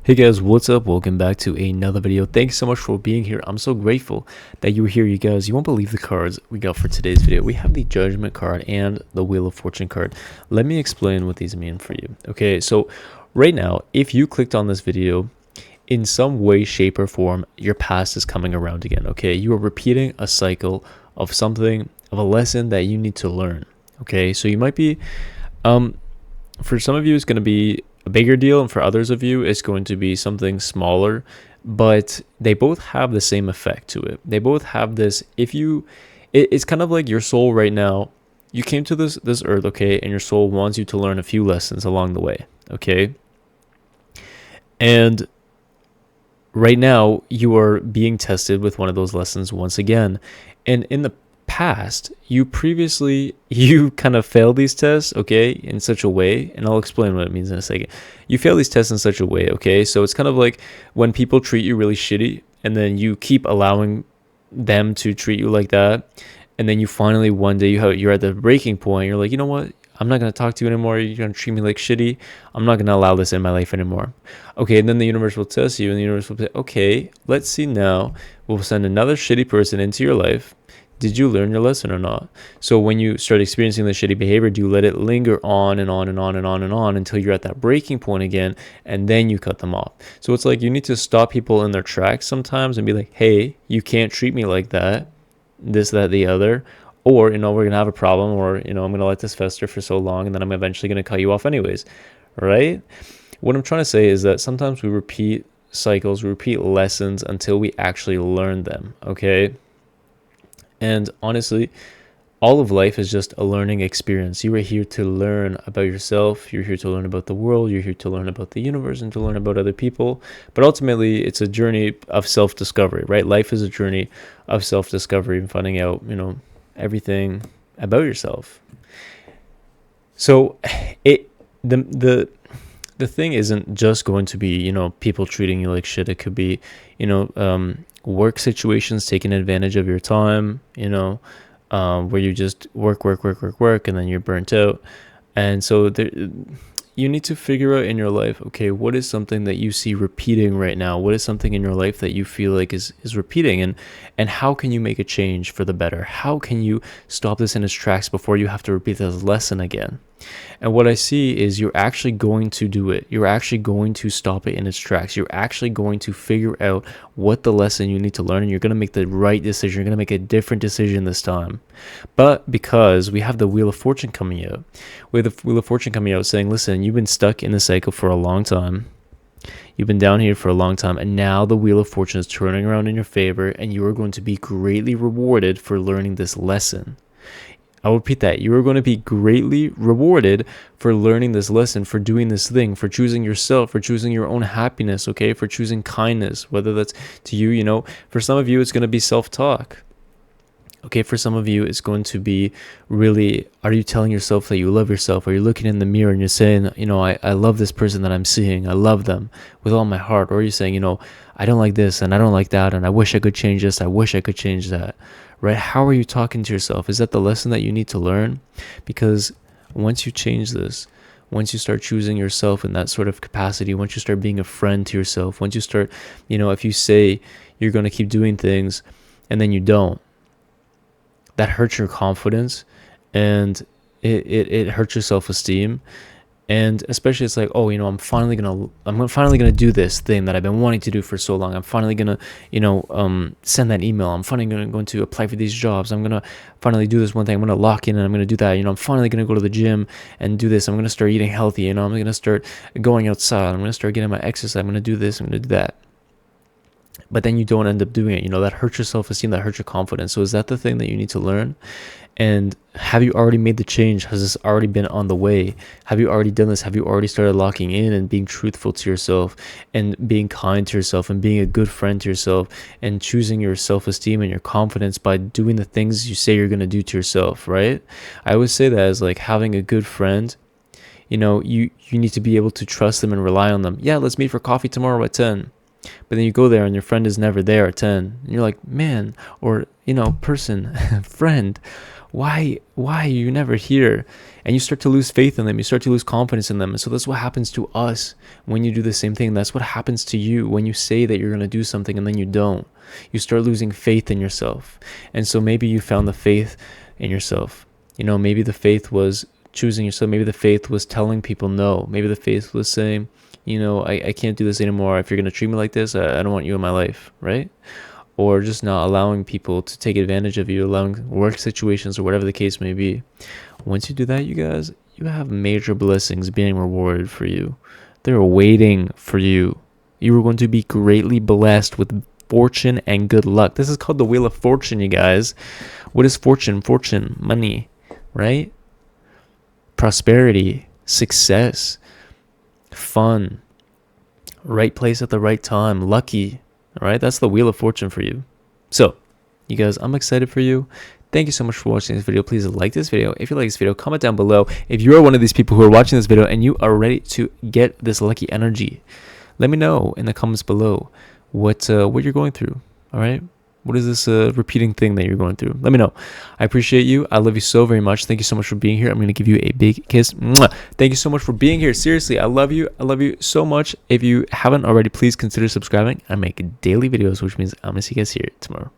Hey guys, what's up? Welcome back to another video. Thanks so much for being here. I'm so grateful that you were here, you guys. You won't believe the cards we got for today's video. We have the Judgment card and the Wheel of Fortune card. Let me explain what these mean for you. Okay, so right now, if you clicked on this video, in some way, shape, or form, your past is coming around again. Okay, you are repeating a cycle of something, of a lesson that you need to learn. Okay, so you might be, for some of you, it's going to be a bigger deal, and for others of you it's going to be something smaller, but they both have the same effect to it. They both have this, it's kind of like your soul right now. You came to this earth, okay, and your soul wants you to learn a few lessons along the way, okay? And right now you are being tested with one of those lessons once again. And in the past, you kind of failed these tests, okay, in such a way, and I'll explain what it means in a second. You fail these tests in such a way, okay? So it's kind of like when people treat you really shitty and then you keep allowing them to treat you like that, and then you finally one day you're at the breaking point. You're like, you know what, I'm not going to talk to you anymore. You're going to treat me like shitty. I'm not going to allow this in my life anymore. Okay, and then the universe will test you, and the universe will say, okay, let's see now. We'll send another shitty person into your life. Did you learn your lesson or not? So when you start experiencing the shitty behavior, do you let it linger on and on and on and on and on until you're at that breaking point again, and then you cut them off? So it's like you need to stop people in their tracks sometimes and be like, hey, you can't treat me like that, this, that, the other, or, we're going to have a problem, or, I'm going to let this fester for so long, and then I'm eventually going to cut you off anyways, right? What I'm trying to say is that sometimes we repeat cycles, we repeat lessons until we actually learn them, okay? And honestly, all of life is just a learning experience. You are here to learn about yourself. You're here to learn about the world. You're here to learn about the universe and to learn about other people. But ultimately, it's a journey of self-discovery, right? Life is a journey of self-discovery and finding out, everything about yourself. So the thing isn't just going to be, people treating you like shit. It could be, work situations taking advantage of your time, where you just work, and then you're burnt out. And so you need to figure out in your life, okay, what is something that you see repeating right now? What is something in your life that you feel like is repeating? And how can you make a change for the better? How can you stop this in its tracks before you have to repeat this lesson again? And what I see is you're actually going to do it. You're actually going to stop it in its tracks. You're actually going to figure out what the lesson you need to learn, and you're going to make the right decision. You're going to make a different decision this time. But because we have the Wheel of Fortune coming out, saying, listen, you've been stuck in the cycle for a long time. You've been down here for a long time, and now the Wheel of Fortune is turning around in your favor, and you are going to be greatly rewarded for learning this lesson. I'll repeat that. You are going to be greatly rewarded for learning this lesson, for doing this thing, for choosing yourself, for choosing your own happiness, okay? For choosing kindness, whether that's to you, for some of you, it's going to be self-talk. Okay, for some of you, it's going to be really, are you telling yourself that you love yourself? Are you looking in the mirror and you're saying, I love this person that I'm seeing. I love them with all my heart. Or are you saying, I don't like this and I don't like that, and I wish I could change this. I wish I could change that. Right? How are you talking to yourself? Is that the lesson that you need to learn? Because once you change this, once you start choosing yourself in that sort of capacity, once you start being a friend to yourself, once you start, if you say you're going to keep doing things and then you don't, that hurts your confidence, and it hurts your self-esteem. And especially it's like, oh, I'm finally gonna do this thing that I've been wanting to do for so long. I'm finally gonna, send that email. I'm finally going to apply for these jobs. I'm gonna finally do this one thing. I'm gonna lock in and I'm gonna do that. I'm finally gonna go to the gym and do this. I'm gonna start eating healthy. I'm gonna start going outside. I'm gonna start getting my exercise. I'm gonna do this. I'm gonna do that. But then you don't end up doing it. That hurts your self-esteem. That hurts your confidence. So is that the thing that you need to learn? And have you already made the change? Has this already been on the way? Have you already done this? Have you already started locking in and being truthful to yourself and being kind to yourself and being a good friend to yourself and choosing your self-esteem and your confidence by doing the things you say you're going to do to yourself, right? I always say that as like having a good friend. You need to be able to trust them and rely on them. Yeah, let's meet for coffee tomorrow at 10. But then you go there and your friend is never there at 10. And you're like, man, or, person, friend, why are you never here? and you start to lose faith in them. You start to lose confidence in them. And so that's what happens to us when you do the same thing. That's what happens to you when you say that you're going to do something and then you don't. You start losing faith in yourself. And so maybe you found the faith in yourself. You know, maybe the faith was choosing yourself. Maybe the faith was telling people no. Maybe the faith was saying, you know, I can't do this anymore. If you're going to treat me like this, I don't want you in my life, right? Or just not allowing people to take advantage of you, allowing work situations or whatever the case may be. Once you do that, you guys, you have major blessings being rewarded for you. They're waiting for you. You are going to be greatly blessed with fortune and good luck. This is called the Wheel of Fortune, you guys. What is fortune? Fortune, money, right? Prosperity, success, fun, right place at the right time, lucky. All right, that's the Wheel of Fortune for you. So, you guys, I'm excited for you. Thank you so much for watching this video. Please like this video. If you like this video, comment down below. If you are one of these people who are watching this video and you are ready to get this lucky energy, let me know in the comments below what you're going through. All right, what is this repeating thing that you're going through? Let me know. I appreciate you. I love you so very much. Thank you so much for being here. I'm going to give you a big kiss. Mwah. Thank you so much for being here. Seriously, I love you. I love you so much. If you haven't already, please consider subscribing. I make daily videos, which means I'm going to see you guys here tomorrow.